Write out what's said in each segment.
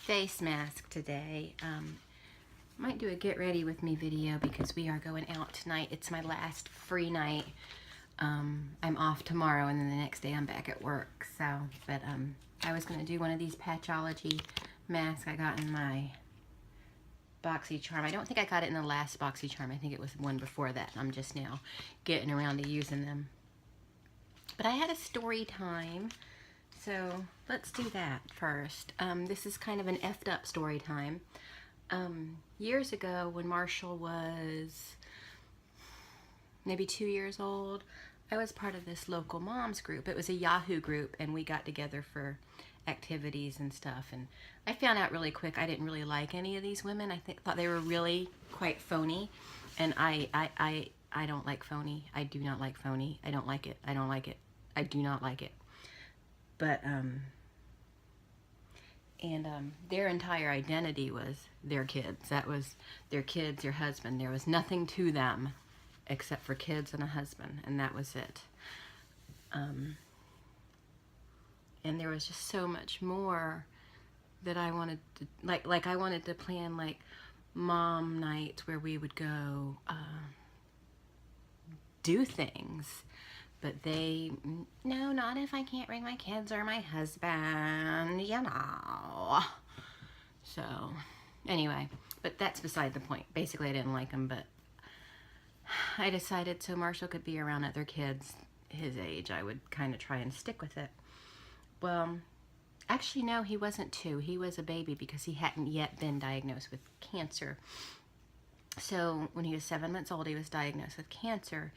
face mask today. Might do a get ready with me video because we are going out tonight. It's my last free night. I'm off tomorrow and then the next day I'm back at work. But I was going to do one of these Patchology masks I got in my BoxyCharm. I don't think I got it in the last BoxyCharm. I think it was one before that. I'm just now getting around to using them. But I had a story time, so let's do that first. This is kind of an effed up story time. Years ago, when Marshall was maybe 2 years old, I was part of this local moms group. It was a Yahoo group, and we got together for activities and stuff. And I found out really quick I didn't really like any of these women. I thought they were really quite phony, and I don't like phony. I do not like phony. I don't like it. I don't like it. I do not like it. But their entire identity was their kids. That was their kids, your husband. There was nothing to them except for kids and a husband, and that was it. And there was just so much more that I wanted to, like I wanted to plan like mom nights where we would go do things. But they, no, not if I can't bring my kids or my husband, you know. So, anyway, but that's beside the point. Basically, I didn't like him, but I decided so Marshall could be around other kids his age, I would kind of try and stick with it. Well, actually, no, he wasn't 2. He was a baby because he hadn't yet been diagnosed with cancer. So, when he was 7 months old, he was diagnosed with cancer.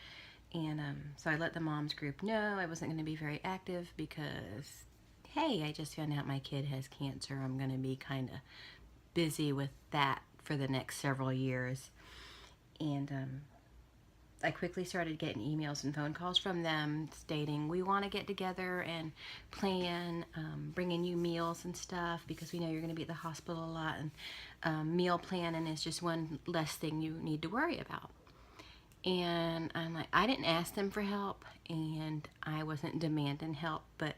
And so I let the moms group know I wasn't going to be very active because, hey, I just found out my kid has cancer. I'm going to be kind of busy with that for the next several years. And I quickly started getting emails and phone calls from them stating, we want to get together and plan bringing you meals and stuff because we know you're going to be at the hospital a lot. And meal planning is just one less thing you need to worry about. And I'm like, I didn't ask them for help, and I wasn't demanding help, but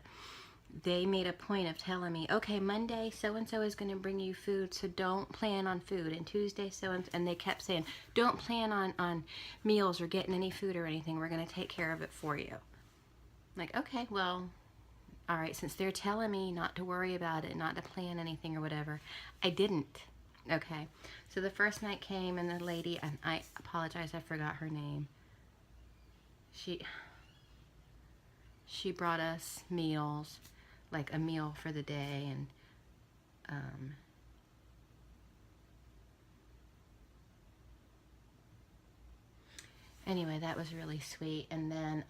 they made a point of telling me, okay, Monday so-and-so is going to bring you food, so don't plan on food, and Tuesday and they kept saying, don't plan on meals or getting any food or anything, we're going to take care of it for you. I'm like, okay, well, all right, since they're telling me not to worry about it, not to plan anything or whatever, I didn't. Okay, so the first night came and the lady, and I apologize, I forgot her name. She brought us meals, like a meal for the day, and anyway, that was really sweet. And then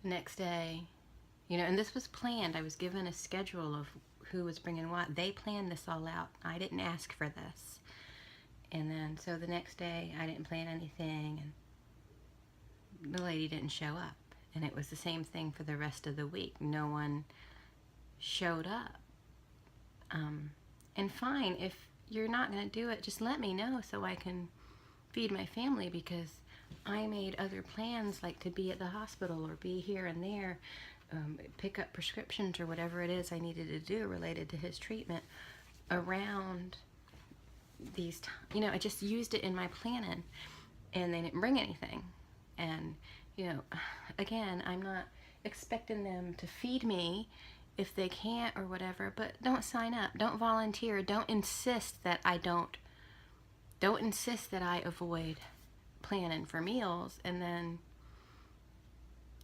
the next day, you know, and this was planned. I was given a schedule of who was bringing what. They planned this all out. I didn't ask for this. And then, so the next day, I didn't plan anything, and the lady didn't show up. And it was the same thing for the rest of the week. No one showed up. And fine, if you're not going to do it, just let me know so I can feed my family, because I made other plans, like to be at the hospital or be here and there, pick up prescriptions or whatever it is I needed to do related to his treatment around these, you know, I just used it in my planning, and they didn't bring anything. And, you know, again, I'm not expecting them to feed me if they can't or whatever, but don't sign up, don't volunteer, don't insist that I don't insist that I avoid planning for meals, and then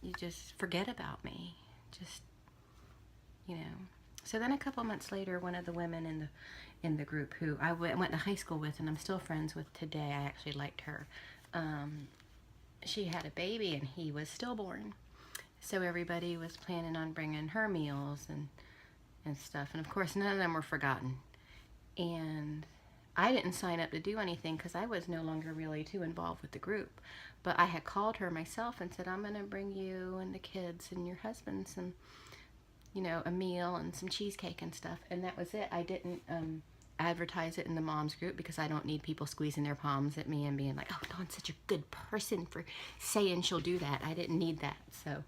you just forget about me. Just, you know. So then a couple months later, one of the women in the group who I went to high school with and I'm still friends with today, I actually liked her, she had a baby and he was stillborn. So everybody was planning on bringing her meals and stuff. And of course, none of them were forgotten. And I didn't sign up to do anything because I was no longer really too involved with the group. But I had called her myself and said, I'm going to bring you and the kids and your husband some, you know, a meal and some cheesecake and stuff. And that was it. I didn't advertise it in the moms group because I don't need people squeezing their palms at me and being like, oh, Dawn's such a good person for saying she'll do that. I didn't need that. So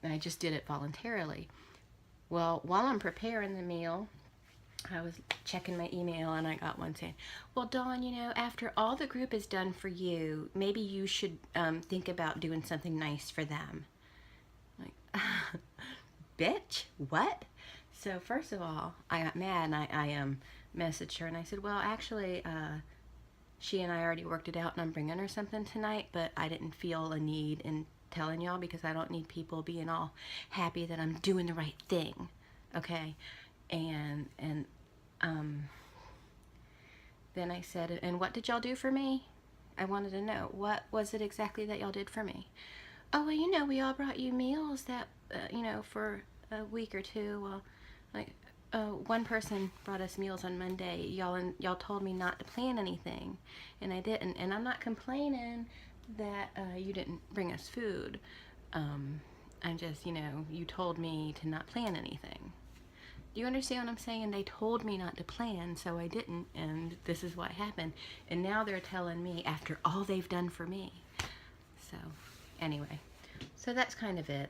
and I just did it voluntarily. Well, while I'm preparing the meal, I was checking my email and I got one saying, well, Dawn, you know, after all the group has done for you, maybe you should think about doing something nice for them. Like, bitch, what? So first of all, I got mad and I messaged her and I said, well, actually, she and I already worked it out and I'm bringing her something tonight, but I didn't feel a need in telling y'all because I don't need people being all happy that I'm doing the right thing, okay? And um, then I said, and what did y'all do for me? I wanted to know, what was it exactly that y'all did for me? Oh, well, you know, we all brought you meals that, you know, for a week or two. Well, like, one person brought us meals on Monday. Y'all told me not to plan anything, and I didn't. And I'm not complaining that you didn't bring us food. I'm just, you know, you told me to not plan anything. Do you understand what I'm saying? They told me not to plan, so I didn't, and this is what happened. And now they're telling me after all they've done for me. So, anyway, so that's kind of it.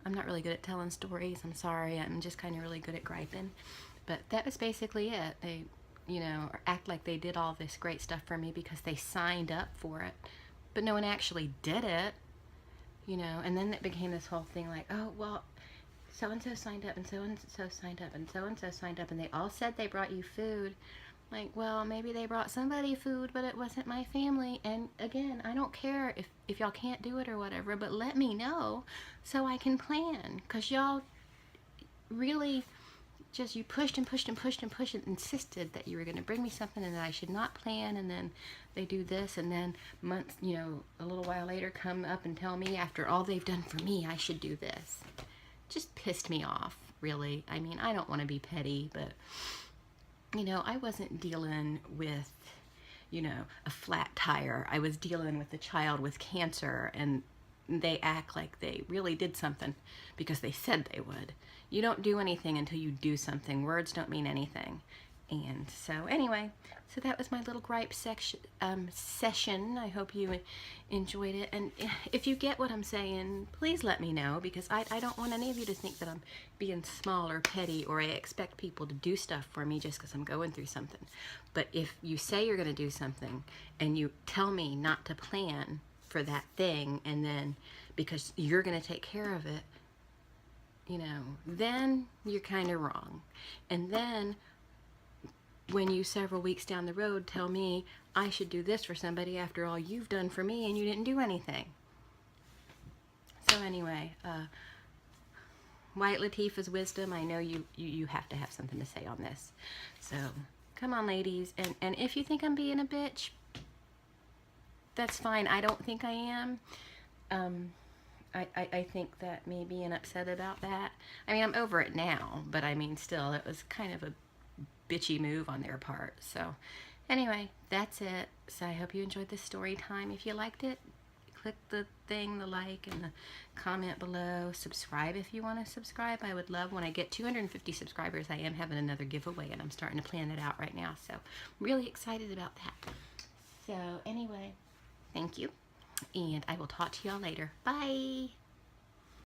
I'm not really good at telling stories. I'm sorry. I'm just kind of really good at griping. But that was basically it. They, you know, act like they did all this great stuff for me because they signed up for it, but no one actually did it, you know. And then it became this whole thing like, oh, well, so-and-so signed up and so-and-so signed up and so-and-so signed up and they all said they brought you food. Like, well, maybe they brought somebody food, but it wasn't my family. And again, I don't care if y'all can't do it or whatever, but let me know so I can plan. Because y'all really just, you pushed and pushed and pushed and pushed and insisted that you were going to bring me something and that I should not plan. And then they do this, and then months, you know, a little while later come up and tell me after all they've done for me, I should do this. Just pissed me off, really. I mean, I don't want to be petty, but you know, I wasn't dealing with, you know, a flat tire. I was dealing with a child with cancer, and they act like they really did something because they said they would. You don't do anything until you do something. Words don't mean anything. And so anyway, so that was my little gripe session. I hope you enjoyed it. And if you get what I'm saying, please let me know, because I don't want any of you to think that I'm being small or petty or I expect people to do stuff for me just because I'm going through something. But if you say you're going to do something and you tell me not to plan for that thing, and then because you're going to take care of it, you know, then you're kind of wrong. And then when you several weeks down the road tell me I should do this for somebody after all you've done for me and you didn't do anything. So anyway, White Latifah's wisdom, I know you have to have something to say on this. So come on, ladies. And if you think I'm being a bitch, that's fine. I don't think I am. I think that me being upset about that, I mean, I'm over it now, but I mean, still, it was kind of a bitchy move on their part. So anyway, that's it. So I hope you enjoyed this story time. If you liked it, click the thing, the like, and the comment below. Subscribe if you want to subscribe. I would love, when I get 250 subscribers, I am having another giveaway, and I'm starting to plan it out right now. So really excited about that. So anyway, thank you, and I will talk to y'all later. Bye.